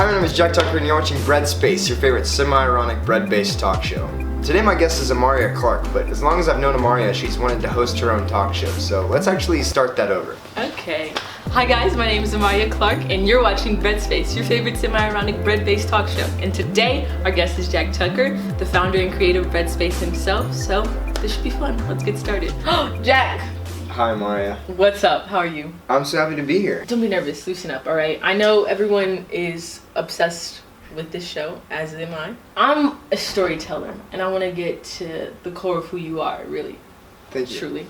Hi, my name is Jack Tucker and you're watching BREADSPACE, your favorite semi-ironic bread-based talk show. Today my guest is Amaria Clarke, but as long as I've known Amaria, she's wanted to host her own talk show, so let's actually start that over. Okay. Hi guys, my name is Amaria Clarke and you're watching BREADSPACE, your favorite semi-ironic bread-based talk show. And today, our guest is Jack Tucker, the founder and creator of BREADSPACE himself, so this should be fun. Let's get started. Jack! Hi, Amaria. What's up? How are you? I'm so happy to be here. Don't be nervous. Loosen up, alright? I know everyone is obsessed with this show, as am I. I'm a storyteller, and I want to get to the core of who you are, really. Thank you. Truly.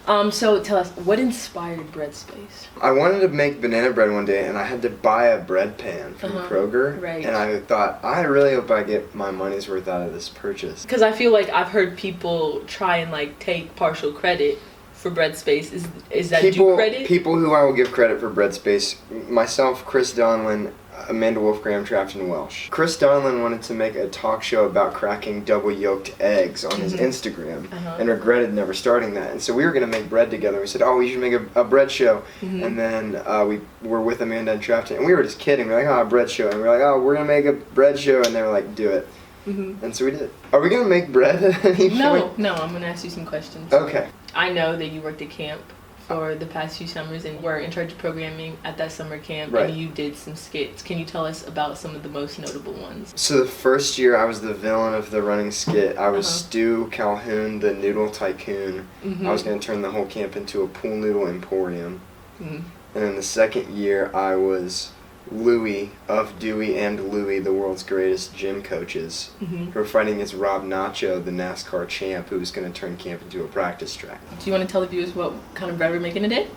So tell us, what inspired BREADSPACE? I wanted to make banana bread one day, and I had to buy a bread pan from Kroger. Right. And I thought, I really hope I get my money's worth out of this purchase. Because I feel like I've heard people try and like take partial credit for BREADSPACE. Is that due credit? People who I will give credit for BREADSPACE, myself, Chris Donlin, Amanda Wolfgram, Trafton Welsh. Chris Donlin wanted to make a talk show about cracking double-yolked eggs on his Instagram and regretted never starting that. And so we were going to make bread together. We said, oh, we should make a bread show. And then we were with Amanda and Trafton, and we were just kidding. We were like, oh, a bread show. And we were like, oh, we're going to make a bread show. And they were like, do it. And so we did. Are we going to make bread at any point? No, I'm going to ask you some questions. Okay. I know that you worked at camp for the past few summers and were in charge of programming at that summer camp, and you did some skits. Can you tell us about some of the most notable ones? So the first year I was the villain of the running skit. I was Stu Calhoun, the noodle tycoon. I was going to turn the whole camp into a pool noodle emporium. And then the second year I was Louie of Dewey and Louie, the world's greatest gym coaches, who were fighting against Rob Nacho, the NASCAR champ, who was going to turn camp into a practice track. Do you want to tell the viewers what kind of bread we're making today?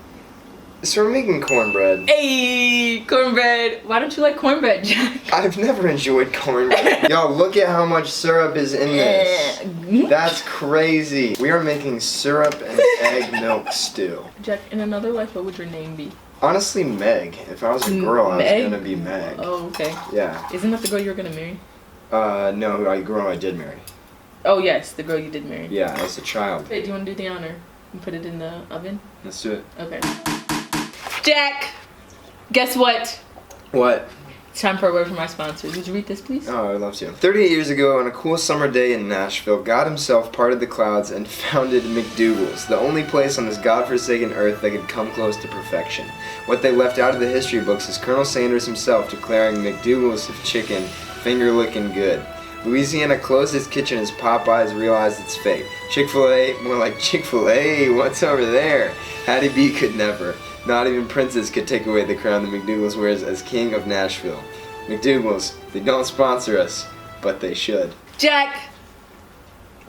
So we're making cornbread. Hey, cornbread! Why don't you like cornbread, Jack? I've never enjoyed cornbread. Y'all, look at how much syrup is in this. That's crazy. We are making syrup and egg milk stew. Jack, in another life, what would your name be? Honestly, Meg. If I was a girl, I was gonna be Meg. Oh, okay. Yeah. Isn't that the girl you were gonna marry? No, girl I did marry. Oh, yes, the girl you did marry. Yeah, as a child. Wait, do you want to do the honor and put it in the oven? Let's do it. Okay. Jack, guess what? What? It's time for a word from our sponsors. Would you read this, please? Oh, I'd love to. 38 years ago, on a cool summer day in Nashville, God himself parted the clouds and founded McDougal's, the only place on this godforsaken earth that could come close to perfection. What they left out of the history books is Colonel Sanders himself declaring McDougal's chicken finger-licking good. Louisiana closed its kitchen as Popeyes realized its fate. Chick-fil-A, more like Chick-fil-A, what's over there? Hattie B could never. Not even princes could take away the crown that McDougal's wears as king of Nashville. McDougal's, they don't sponsor us, but they should. Jack,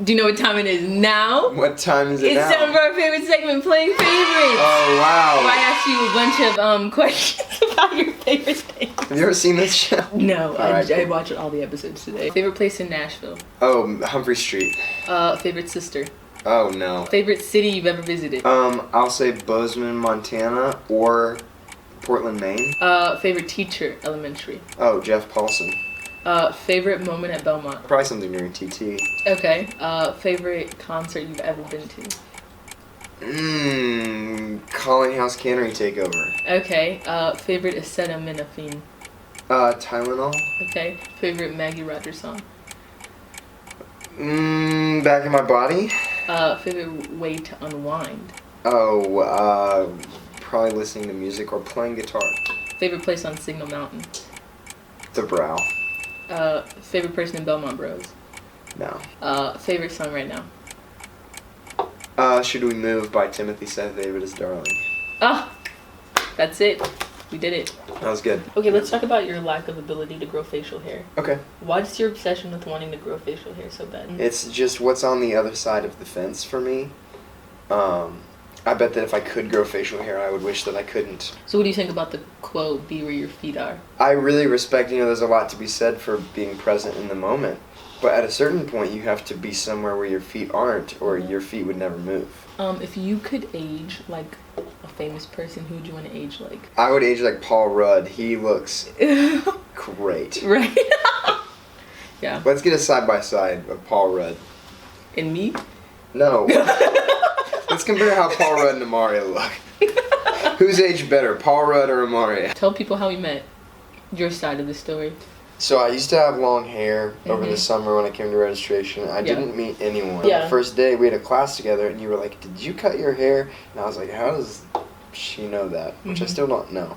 do you know what time it is now? What time is it now? It's time for our favorite segment, Playing Favorites. Oh, wow. Where I asked you a bunch of questions about your favorite things. Have you ever seen this show? No, Right, I watched all the episodes today. Favorite place in Nashville? Oh, Humphrey Street. Favorite sister? Oh, no. Favorite city you've ever visited? I'll say Bozeman, Montana, or Portland, Maine. Favorite teacher, elementary? Oh, Jeff Paulson. Favorite moment at Belmont? Probably something during TT. Okay. Favorite concert you've ever been to? Calling House Cannery Takeover. Okay. Favorite acetaminophen? Tylenol. Okay. Favorite Maggie Rogers song? Back in My Body. Favorite way to unwind? Oh, probably listening to music or playing guitar. Favorite place on Signal Mountain? The Brow. Favorite person in Belmont Bros? No. Favorite song right now? Should We Move by Timothy Seth Davis Darling. Ah, that's it. We did it. That was good. Okay, let's talk about your lack of ability to grow facial hair. Okay. What's your obsession with wanting to grow facial hair so bad? It's just what's on the other side of the fence for me. I bet that if I could grow facial hair, I would wish that I couldn't. So what do you think about the quote, be where your feet are? I really respect, there's a lot to be said for being present in the moment. But at a certain point, you have to be somewhere where your feet aren't, or your feet would never move. If you could age like a famous person, who would you want to age like? I would age like Paul Rudd. He looks great. Right? Yeah. Let's get a side-by-side of Paul Rudd. And me? No. Let's compare how Paul Rudd and Amaria look. Who's aged better, Paul Rudd or Amaria? Tell people how we met. Your side of the story. So I used to have long hair over the summer when I came to registration. I didn't meet anyone. Yeah. The first day we had a class together and you were like, did you cut your hair? And I was like, how does she know that? Which I still don't know.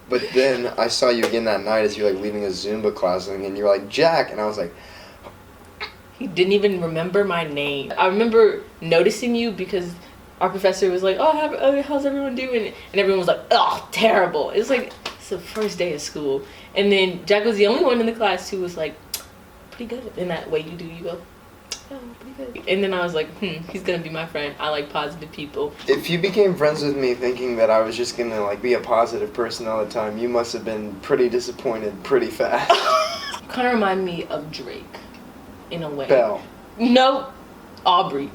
But then I saw you again that night as you were like leaving a Zumba class and you were like, Jack. And I was like, He didn't even remember my name. I remember noticing you because our professor was like, oh, how's everyone doing? And everyone was like, oh, terrible. It's like, it's the first day of school. And then Jack was the only one in the class who was like, pretty good. In that way you do, you go, oh, pretty good. And then I was like, he's gonna be my friend. I like positive people. if you became friends with me thinking that I was just gonna like be a positive person all the time, you must have been pretty disappointed pretty fast. Kind of remind me of Drake, in a way. Belle. No, Aubrey.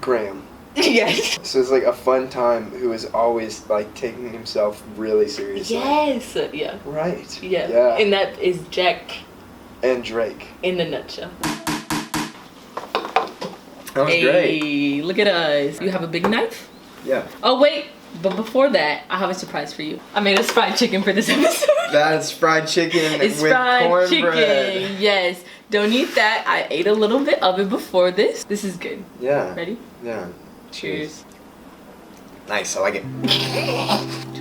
Graham. Yes. So it's like a fun time who is always like taking himself really seriously. Yes. Yeah. Right. Yeah. Yeah. And that is Jack And Drake. in a nutshell. That was great. Hey, look at us. You have a big knife? Yeah. Oh, wait. But before that, I have a surprise for you. I made us fried chicken for this episode. That's fried chicken It's with fried cornbread. chicken. Yes. Don't eat that. I ate a little bit of it before this. This is good. Yeah. Ready? Yeah. Cheers. Nice. I like it. Do you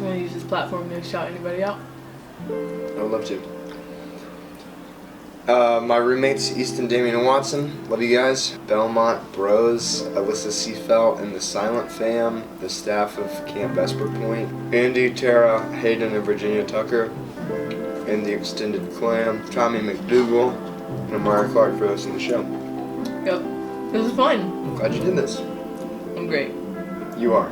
want to use this platform to shout anybody out? I would love to. My roommates, Easton, Damien, and Watson. Love you guys. Belmont Bros, Alyssa Seafelt, and the Silent Fam. The staff of Camp Vesper Point. Andy, Tara, Hayden, and Virginia Tucker. And the extended clan. Tommy McDougal. And Amaria Clarke for hosting the show. Yep. It was fun. Glad you did this. I'm great. You are.